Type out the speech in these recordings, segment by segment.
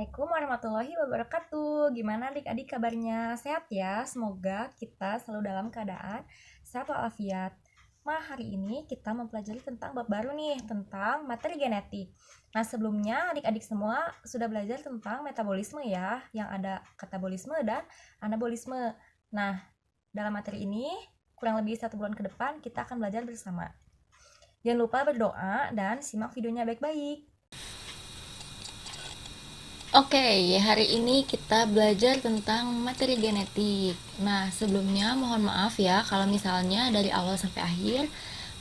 Assalamualaikum warahmatullahi wabarakatuh. Gimana adik-adik kabarnya? Sehat ya? Semoga kita selalu dalam keadaan sehat walafiat. Nah, hari ini kita mempelajari tentang bab baru nih, tentang materi genetik. Nah, sebelumnya adik-adik semua sudah belajar tentang metabolisme ya, yang ada katabolisme dan anabolisme. Nah, dalam materi ini, kurang lebih 1 bulan ke depan, kita akan belajar bersama. Jangan lupa berdoa dan simak videonya baik-baik. Oke, hari ini kita belajar tentang materi genetik. Nah, sebelumnya mohon maaf ya kalau misalnya dari awal sampai akhir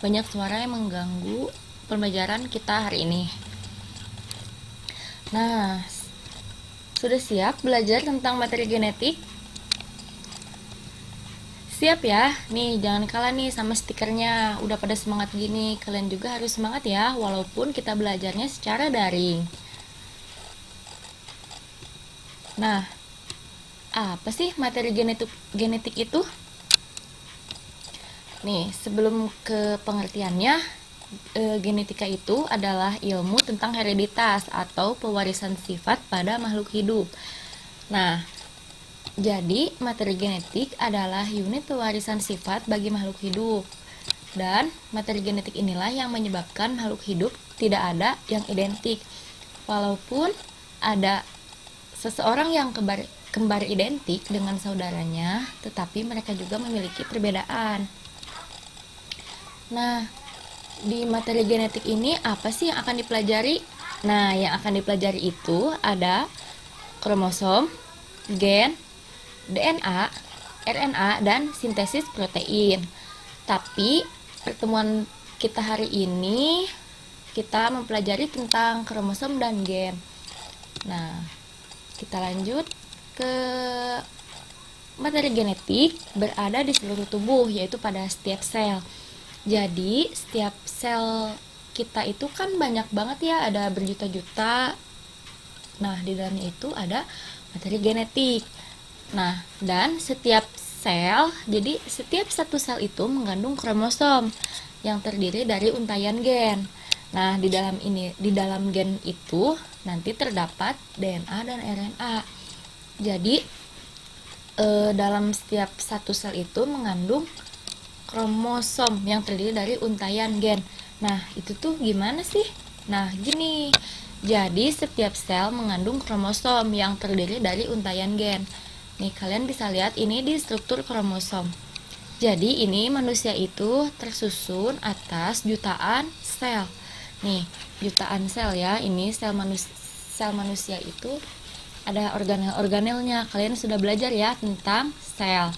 banyak suara yang mengganggu pembelajaran kita hari ini. Nah, sudah siap belajar tentang materi genetik? Siap ya? Nih, jangan kalah nih sama stikernya. Udah pada semangat gini, kalian juga harus semangat ya, walaupun kita belajarnya secara daring. Nah, apa sih materi genetik itu? Nih, sebelum ke pengertiannya, genetika itu adalah ilmu tentang hereditas atau pewarisan sifat pada makhluk hidup. Nah, jadi materi genetik adalah unit pewarisan sifat bagi makhluk hidup. Dan materi genetik inilah yang menyebabkan makhluk hidup tidak ada yang identik. Walaupun ada seseorang yang kembar identik dengan saudaranya, tetapi mereka juga memiliki perbedaan. Nah, di materi genetik ini apa sih yang akan dipelajari? Nah, yang akan dipelajari itu ada kromosom, gen, DNA, RNA, dan sintesis protein. Tapi pertemuan kita hari ini kita mempelajari tentang kromosom dan gen. Nah, kita lanjut ke materi genetik berada di seluruh tubuh, yaitu pada setiap sel. Jadi setiap sel kita itu kan banyak banget ya, ada berjuta-juta. Nah, di dalamnya itu ada materi genetik. Nah, dan setiap sel, jadi setiap satu sel itu mengandung kromosom yang terdiri dari untayan gen. Nah, di dalam gen itu nanti terdapat DNA dan RNA. Jadi dalam setiap satu sel itu mengandung kromosom yang terdiri dari untayan gen. Nah, itu tuh gimana sih? Nah, gini. Jadi setiap sel mengandung kromosom yang terdiri dari untayan gen. Nih, kalian bisa lihat ini di struktur kromosom. Jadi ini manusia itu tersusun atas jutaan sel. Nih, jutaan sel ya. Ini sel manusia itu ada organel-organelnya. Kalian sudah belajar ya tentang sel.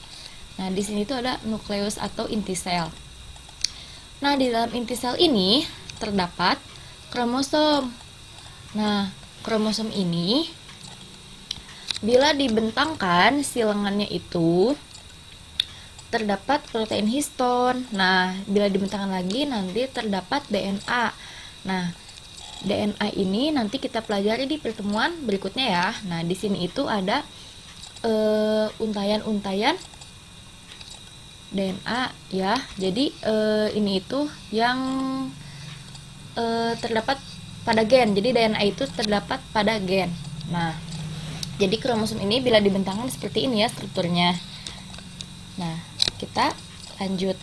Nah, di sini tuh ada nukleus atau inti sel. Nah, di dalam inti sel ini terdapat kromosom. Nah, kromosom ini bila dibentangkan si lengannya itu terdapat protein histon. Nah, bila dibentangkan lagi nanti terdapat DNA. Nah, DNA ini nanti kita pelajari di pertemuan berikutnya ya. Nah, di sini itu ada untayan-untayan DNA ya. Jadi ini itu yang terdapat pada gen. Jadi DNA itu terdapat pada gen. Nah, jadi kromosom ini bila dibentangkan seperti ini ya strukturnya. Nah, kita lanjut.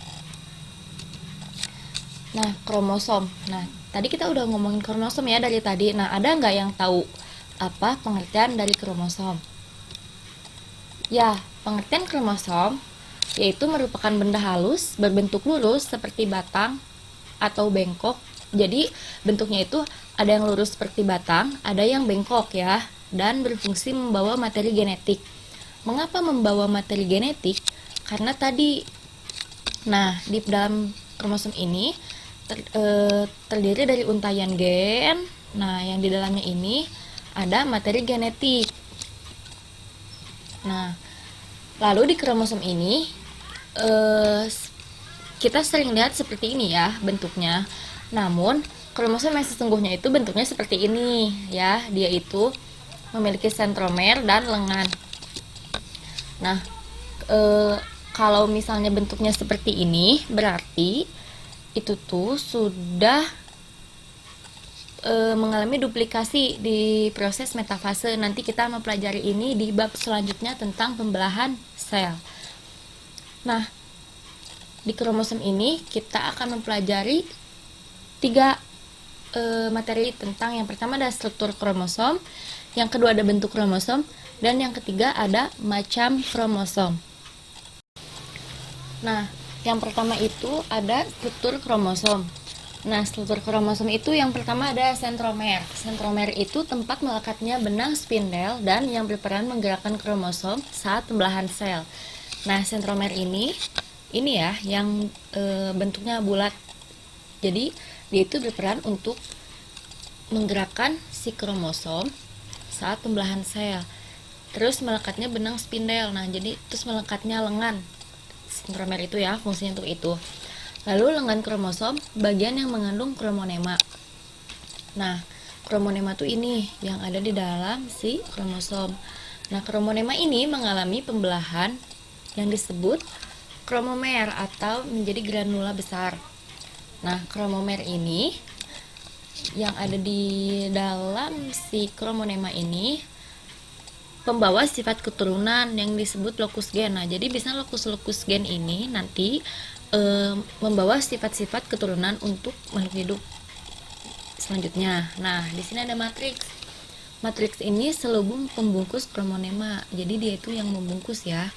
Nah, kromosom. Nah, tadi kita udah ngomongin kromosom ya dari tadi. Nah, ada nggak yang tahu apa pengertian dari kromosom? Ya, pengertian kromosom yaitu merupakan benda halus berbentuk lurus seperti batang atau bengkok. Jadi, bentuknya itu ada yang lurus seperti batang, ada yang bengkok ya, dan berfungsi membawa materi genetik. Mengapa membawa materi genetik? Karena tadi, nah, di dalam kromosom ini terdiri dari untayan gen. Nah, yang di dalamnya ini ada materi genetik. Nah, lalu di kromosom ini kita sering lihat seperti ini ya bentuknya. Namun, kromosom yang sesungguhnya itu bentuknya seperti ini ya. Dia itu memiliki sentromer dan lengan. Nah, kalau misalnya bentuknya seperti ini, berarti itu tuh sudah mengalami duplikasi di proses metafase. Nanti kita mempelajari ini di bab selanjutnya tentang pembelahan sel. Nah, di kromosom ini kita akan mempelajari 3 materi tentang yang pertama ada struktur kromosom, yang kedua ada bentuk kromosom, dan yang ketiga ada macam kromosom. Nah, yang pertama itu ada struktur kromosom. Nah, struktur kromosom itu yang pertama ada sentromer. Sentromer itu tempat melekatnya benang spindel dan yang berperan menggerakkan kromosom saat pembelahan sel. Nah, sentromer ini ya yang bentuknya bulat. Jadi, dia itu berperan untuk menggerakkan si kromosom saat pembelahan sel. Terus melekatnya benang spindel. Nah, jadi terus melekatnya lengan. Sentromer itu ya, fungsinya untuk itu. Lalu lengan kromosom, bagian yang mengandung kromonema. Nah, kromonema itu ini yang ada di dalam si kromosom. Nah, kromonema ini mengalami pembelahan yang disebut kromomer atau menjadi granula besar. Nah, kromomer ini yang ada di dalam si kromonema ini pembawa sifat keturunan yang disebut lokus gen. Nah, jadi bisa lokus gen ini nanti membawa sifat-sifat keturunan untuk makhluk hidup selanjutnya. Nah, di sini ada matriks. Matriks ini selubung pembungkus kromonema. Jadi dia itu yang membungkus ya.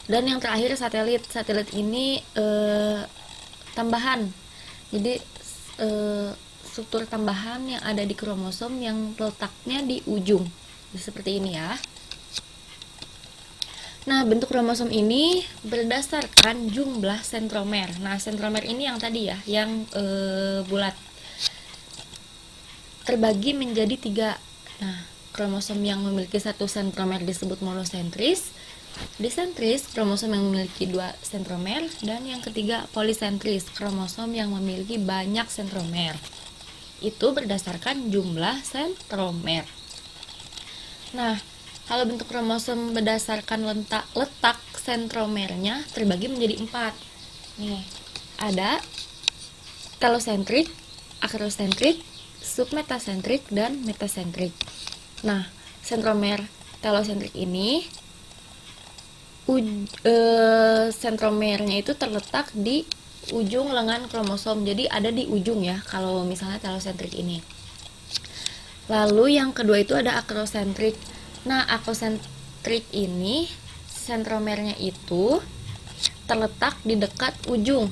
Dan yang terakhir satelit. Satelit ini tambahan. Jadi struktur tambahan yang ada di kromosom yang letaknya di ujung. Seperti ini ya. Nah, bentuk kromosom ini berdasarkan jumlah sentromer. Nah, sentromer ini yang tadi ya, yang bulat. Terbagi menjadi 3. Nah, kromosom yang memiliki 1 sentromer disebut monosentris. Disentris, kromosom yang memiliki 2 sentromer. Dan yang ketiga, polisentris, kromosom yang memiliki banyak sentromer. Itu berdasarkan jumlah sentromer. Nah, kalau bentuk kromosom berdasarkan letak sentromernya terbagi menjadi 4. Nih, ada telosentrik, akrosentrik, submetasentrik, dan metasentrik. Nah, sentromer telosentrik ini sentromernya itu terletak di ujung lengan kromosom. Jadi ada di ujung ya kalau misalnya telosentrik ini. Lalu yang kedua itu ada akrosentrik. Nah, akrosentrik ini sentromernya itu terletak di dekat ujung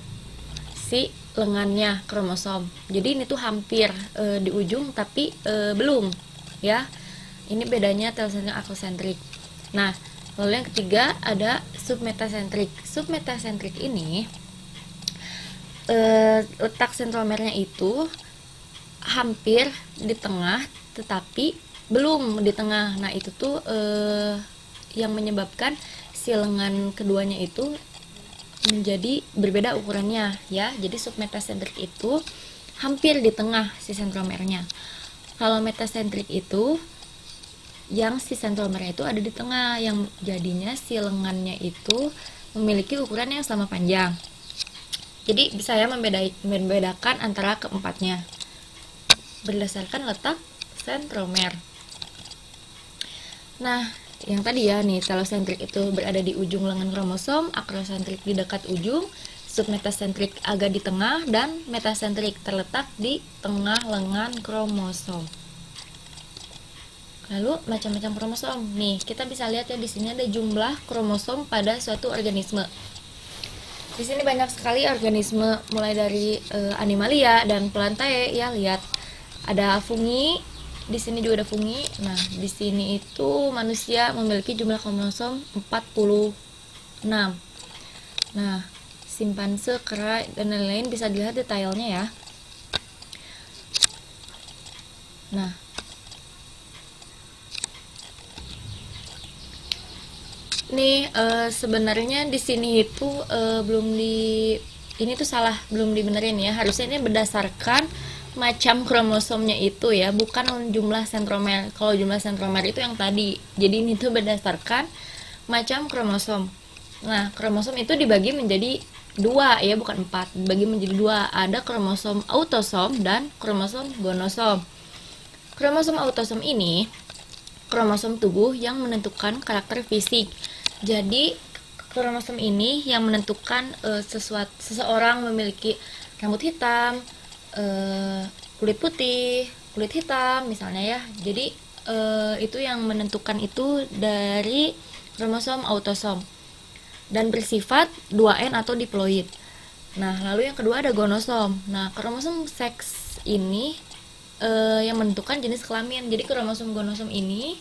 si lengannya kromosom. Jadi ini tuh hampir di ujung tapi belum ya. Ini bedanya telosentrik akrosentrik. Nah, lalu yang ketiga ada submetasentrik. Submetasentrik ini letak sentromernya itu hampir di tengah tetapi belum di tengah. Nah, itu tuh yang menyebabkan si lengan keduanya itu menjadi berbeda ukurannya ya. Jadi submetasentrik itu hampir di tengah si sentromernya. Kalau metasentrik itu yang si sentromernya itu ada di tengah, yang jadinya si lengannya itu memiliki ukuran yang sama panjang. Jadi bisa ya membedakan antara keempatnya berdasarkan letak sentromer. Nah, yang tadi ya nih, telosentrik itu berada di ujung lengan kromosom, akrosentrik di dekat ujung, submetasentrik agak di tengah, dan metasentrik terletak di tengah lengan kromosom. Lalu macam-macam kromosom. Nih, kita bisa lihat ya di sini ada jumlah kromosom pada suatu organisme. Di sini banyak sekali organisme mulai dari animalia dan plantae ya, lihat. Ada fungi, di sini juga ada fungi. Nah, di sini itu manusia memiliki jumlah kromosom 46. Nah, simpanse, kera, dan lain-lain bisa dilihat detailnya ya. Nah, nih sebenarnya di sini itu ini tuh salah, belum dibenerin ya. Harusnya ini berdasarkan macam kromosomnya itu ya, bukan jumlah sentromer. Kalau jumlah sentromer itu yang tadi. Jadi ini tuh berdasarkan macam kromosom. Nah, kromosom itu dibagi menjadi dua ya, bukan 4, dibagi menjadi dua. Ada kromosom autosom dan kromosom gonosom. Kromosom autosom ini kromosom tubuh yang menentukan karakter fisik. Jadi kromosom ini yang menentukan seseorang memiliki rambut hitam, kulit putih, kulit hitam misalnya ya. Jadi itu yang menentukan itu dari kromosom autosom dan bersifat 2N atau diploid. Nah, lalu yang kedua ada gonosom. Nah, kromosom seks ini yang menentukan jenis kelamin. Jadi kromosom gonosom ini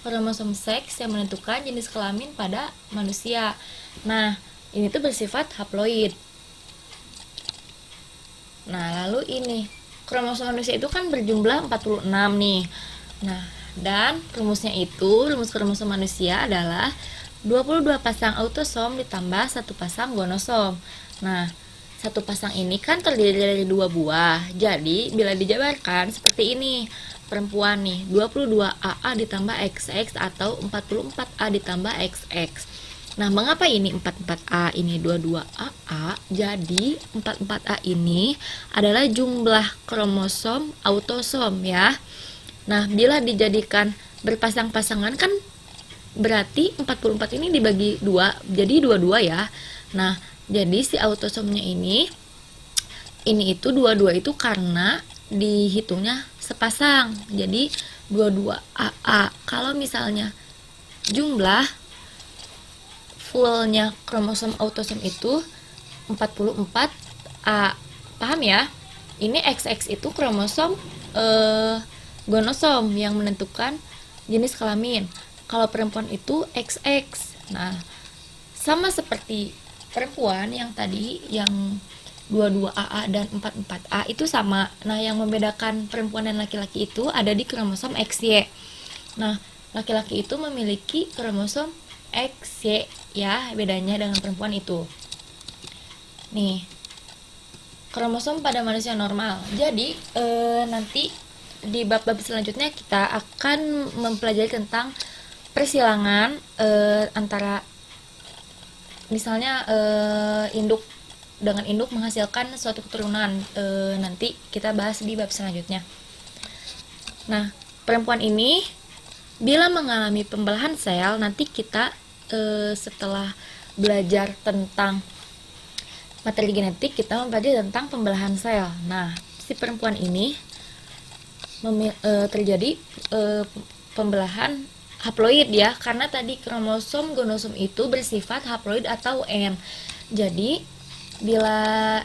kromosom seks yang menentukan jenis kelamin pada manusia. Nah, ini tuh bersifat haploid. Nah, lalu ini kromosom manusia itu kan berjumlah 46 nih. Nah, dan rumus kromosom manusia adalah 22 pasang autosom ditambah 1 pasang gonosom. Nah, satu pasang ini kan terdiri dari 2 buah. Jadi, bila dijabarkan seperti ini. Perempuan nih, 22 AA ditambah XX atau 44A ditambah XX. Nah, mengapa ini 44A, ini 22 AA? Jadi, 44A ini adalah jumlah kromosom autosom ya. Nah, bila dijadikan berpasang-pasangan kan berarti 44 ini dibagi 2, jadi 22 ya. Nah, jadi si autosomnya ini itu 22 itu karena dihitungnya sepasang. Jadi 22 AA. Kalau misalnya jumlah fullnya kromosom autosom itu 44A. Paham ya? Ini XX itu kromosom gonosom yang menentukan jenis kelamin. Kalau perempuan itu XX. Nah, sama seperti perempuan yang tadi yang 22AA dan 44A itu sama. Nah, yang membedakan perempuan dan laki-laki itu ada di kromosom XY. Nah, laki-laki itu memiliki kromosom XY ya, bedanya dengan perempuan itu. Nih, kromosom pada manusia normal. Jadi, nanti di bab-bab selanjutnya kita akan mempelajari tentang persilangan antara misalnya induk dengan induk menghasilkan suatu keturunan. Nanti kita bahas di bab selanjutnya. Nah, perempuan ini bila mengalami pembelahan sel, nanti kita setelah belajar tentang materi genetik, kita mempelajari tentang pembelahan sel. Nah, si perempuan ini terjadi pembelahan haploid ya, karena tadi kromosom gonosom itu bersifat haploid atau N. Jadi bila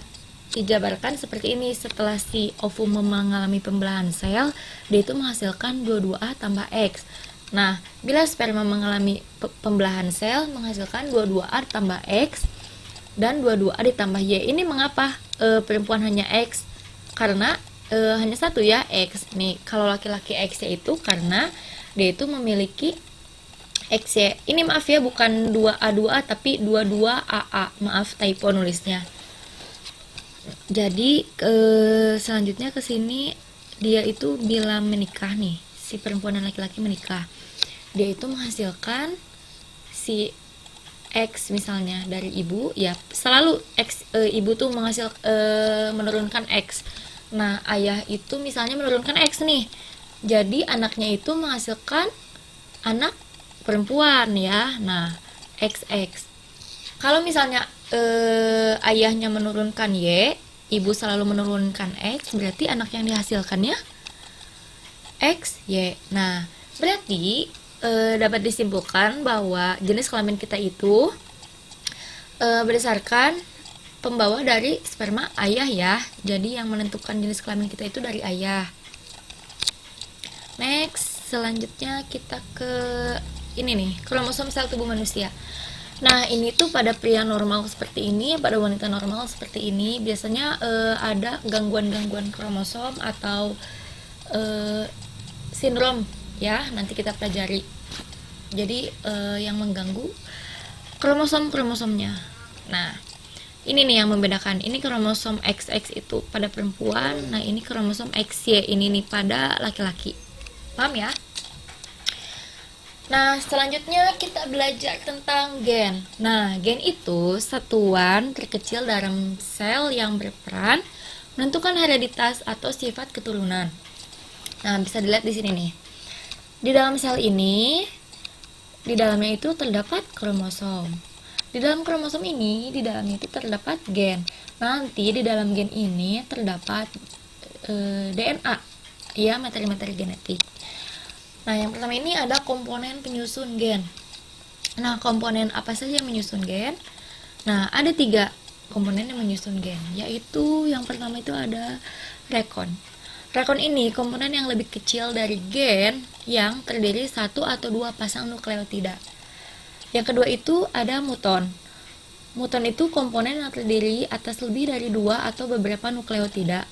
dijabarkan seperti ini, setelah si ovum mengalami pembelahan sel, dia itu menghasilkan 22A tambah X. Nah, bila sperma mengalami pembelahan sel menghasilkan 22A tambah X dan 22A ditambah Y. Ini mengapa perempuan hanya X? Karena hanya satu ya, X. Nih, kalau laki-laki X itu karena dia itu memiliki XY. Ini maaf ya, bukan 2A2A tapi 22AA. Maaf typo nulisnya. Jadi selanjutnya ke sini dia itu bila menikah nih, si perempuan dan laki-laki menikah. Dia itu menghasilkan si X misalnya dari ibu, ya selalu X, ibu tuh menurunkan X. Nah, ayah itu misalnya menurunkan X nih. Jadi anaknya itu menghasilkan anak perempuan ya. Nah, XX. Kalau misalnya ayahnya menurunkan Y, ibu selalu menurunkan X, berarti anak yang dihasilkannya X, Y. Nah, berarti dapat disimpulkan bahwa jenis kelamin kita itu berdasarkan pembawa dari sperma ayah ya. Jadi yang menentukan jenis kelamin kita itu dari ayah. Next, selanjutnya kita ke ini nih, kromosom sel tubuh manusia. Nah, ini tuh pada pria normal seperti ini, pada wanita normal seperti ini, biasanya ada gangguan-gangguan kromosom atau sindrom ya, nanti kita pelajari. Jadi yang mengganggu kromosom-kromosomnya. Nah, ini nih yang membedakan. Ini kromosom XX itu pada perempuan, nah ini kromosom XY ini nih pada laki-laki. Paham ya? Nah, selanjutnya kita belajar tentang gen. Nah, gen itu satuan terkecil dalam sel yang berperan menentukan hereditas atau sifat keturunan. Nah, bisa dilihat di sini nih. Di dalam sel ini, di dalamnya itu terdapat kromosom. Di dalam kromosom ini, di dalamnya itu terdapat gen. Nanti di dalam gen ini terdapat DNA, ya, materi-materi genetik. Nah, yang pertama ini ada komponen penyusun gen. Nah, komponen apa saja yang menyusun gen? Nah, ada 3 komponen yang menyusun gen, yaitu yang pertama itu ada rekon. Rekon ini komponen yang lebih kecil dari gen yang terdiri 1 atau 2 pasang nukleotida. Yang kedua itu ada muton. Muton itu komponen yang terdiri atas lebih dari 2 atau beberapa nukleotida.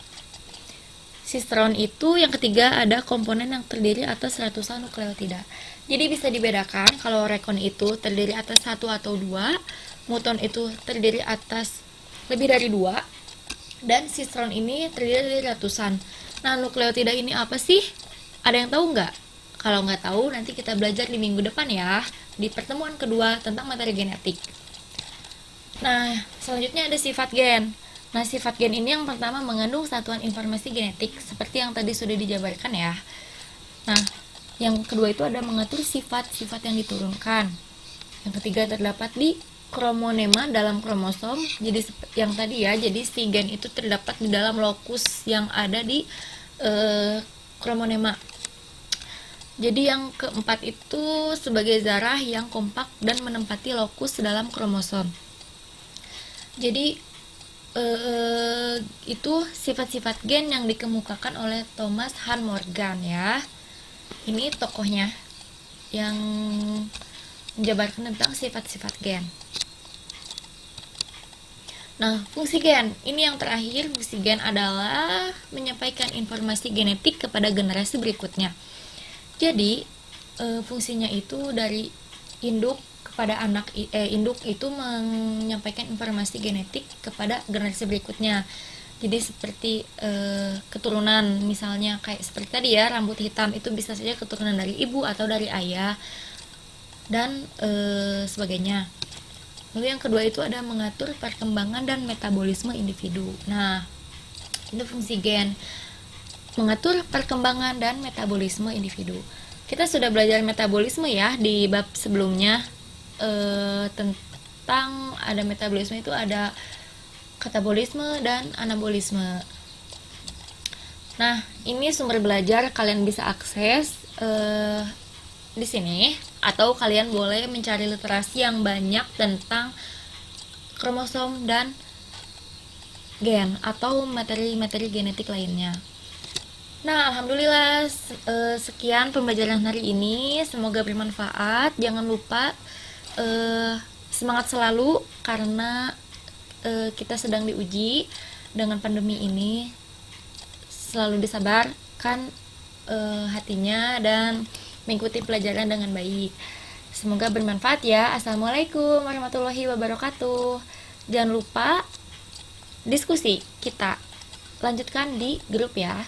Sistron itu yang ketiga ada komponen yang terdiri atas ratusan nukleotida. Jadi bisa dibedakan kalau rekon itu terdiri atas 1 atau 2, muton itu terdiri atas lebih dari 2, dan sistron ini terdiri dari ratusan. Nah, nukleotida ini apa sih? Ada yang tahu nggak? Kalau nggak tahu, nanti kita belajar di minggu depan ya, di pertemuan kedua tentang materi genetik. Nah, selanjutnya ada sifat gen. Nah, sifat gen ini yang pertama mengandung satuan informasi genetik, seperti yang tadi sudah dijabarkan ya. Nah, yang kedua itu ada mengatur sifat-sifat yang diturunkan. Yang ketiga terdapat di kromonema dalam kromosom. Jadi yang tadi ya, jadi si gen itu terdapat di dalam lokus yang ada di kromonema. Jadi yang keempat itu sebagai zarah yang kompak dan menempati lokus dalam kromosom. Jadi itu sifat-sifat gen yang dikemukakan oleh Thomas Han Morgan ya. Ini tokohnya yang menjabarkan tentang sifat-sifat gen. Nah, fungsi gen ini yang terakhir. Fungsi gen adalah menyampaikan informasi genetik kepada generasi berikutnya. Jadi fungsinya itu dari induk kepada anak, induk itu menyampaikan informasi genetik kepada generasi berikutnya. Jadi seperti keturunan, misalnya kayak seperti tadi ya, rambut hitam itu bisa saja keturunan dari ibu atau dari ayah dan sebagainya. Lalu yang kedua itu ada mengatur perkembangan dan metabolisme individu. Nah, itu fungsi gen, mengatur perkembangan dan metabolisme individu. Kita sudah belajar metabolisme ya di bab sebelumnya, tentang ada metabolisme itu ada katabolisme dan anabolisme. Nah, ini sumber belajar kalian bisa akses di sini, atau kalian boleh mencari literasi yang banyak tentang kromosom dan gen atau materi-materi genetik lainnya. Nah, alhamdulillah sekian pembelajaran hari ini, semoga bermanfaat. Jangan lupa semangat selalu karena kita sedang diuji dengan pandemi ini. Selalu disabarkan hatinya dan mengikuti pelajaran dengan baik. Semoga bermanfaat ya. Assalamualaikum warahmatullahi wabarakatuh. Jangan lupa diskusi kita lanjutkan di grup ya.